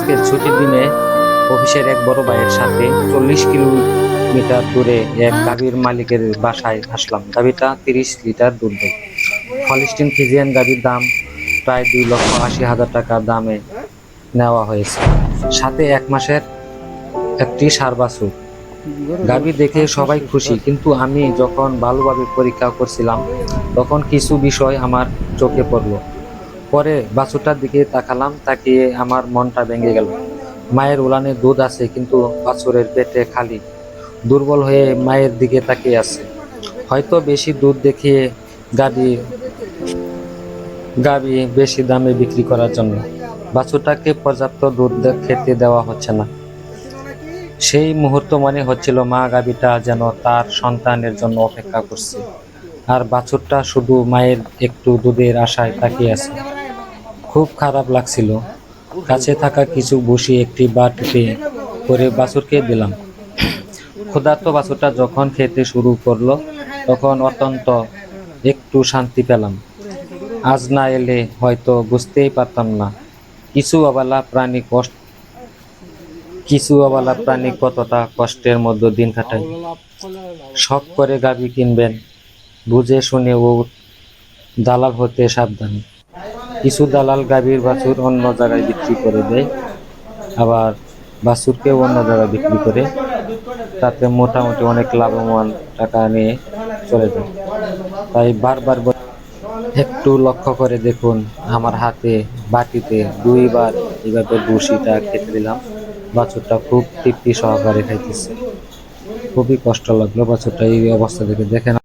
আজকে ছুটির দিনে অফিসের এক বড় ভাইয়ের সাথে 40 কিলোমিটার দূরে এক গাভীর মালিকের বাসায় আসলাম। গাভীটা 30 লিটার দুধ দেয়। হলিস্টিন ফ্রিজিয়ান গাভীর দাম প্রায় 2,80,000 টাকা দামে নেওয়া হয়েছে, সাথে 1 মাসের একটি ষাঁড় বাছুর। গাভী দেখে সবাই খুশি, কিন্তু আমি যখন ভালোভাবে পরীক্ষা করছিলাম তখন কিছু বিষয় আমার চোখে পড়লো। পরে বাছুরটার দিকে তাকালাম, তাকিয়ে আমার মনটা ভেঙে গেল। মায়ের উলানে দুধ আছে, কিন্তু বাছুরের পেটে খালি, দুর্বল হয়ে মায়ের দিকে তাকিয়ে আছে। হয়তো বেশি দুধ দেখিয়ে গাভী গাভী বেশি দামে বিক্রি করার জন্য বাছুরটাকে পর্যাপ্ত দুধ খেতে দেওয়া হচ্ছে না। সেই মুহূর্ত মনে হচ্ছিল মা গাভীটা যেন তার সন্তানের জন্য অপেক্ষা করছে, আর বাছুরটা শুধু মায়ের একটু দুধের আশায় তাকিয়ে আছে। খুব খারাপ লাগছিল। কাছে থাকা কিছু ভুসি একটি বাটিতে করে বাছুরকে দিলাম। ক্ষুধার্ত বাছুরটা যখন খেতে শুরু করলো তখন অত্যন্ত একটু শান্তি পেলাম। আজ না এলে হয়তো বুঝতেই পারতাম না কিছু অবলা প্রাণী কতটা কষ্টের মধ্যে দিন কাটায়। শখ করে গাভী কিনবেন, বুঝে শুনে ও দালাল হতে সাবধান। কিছু দালাল গাভীর বাছুর অন্য জায়গায় বিক্রি করে দেয়, আবার বাছুরকেও অন্য জায়গায় বিক্রি করে, তাতে মোটামুটি অনেক লাভবান টাকা নিয়ে চলে যায়। তাই বারবার একটু লক্ষ্য করে দেখুন। আমার হাতে বাটিতে 2বার এইভাবে ভুসিটা খেতে দিলাম। বাছুরটা খুব তৃপ্তি সহকারে খাইতেছে। খুবই কষ্ট লাগলো বাছুরটা এই অবস্থা দেখে। দেখেন।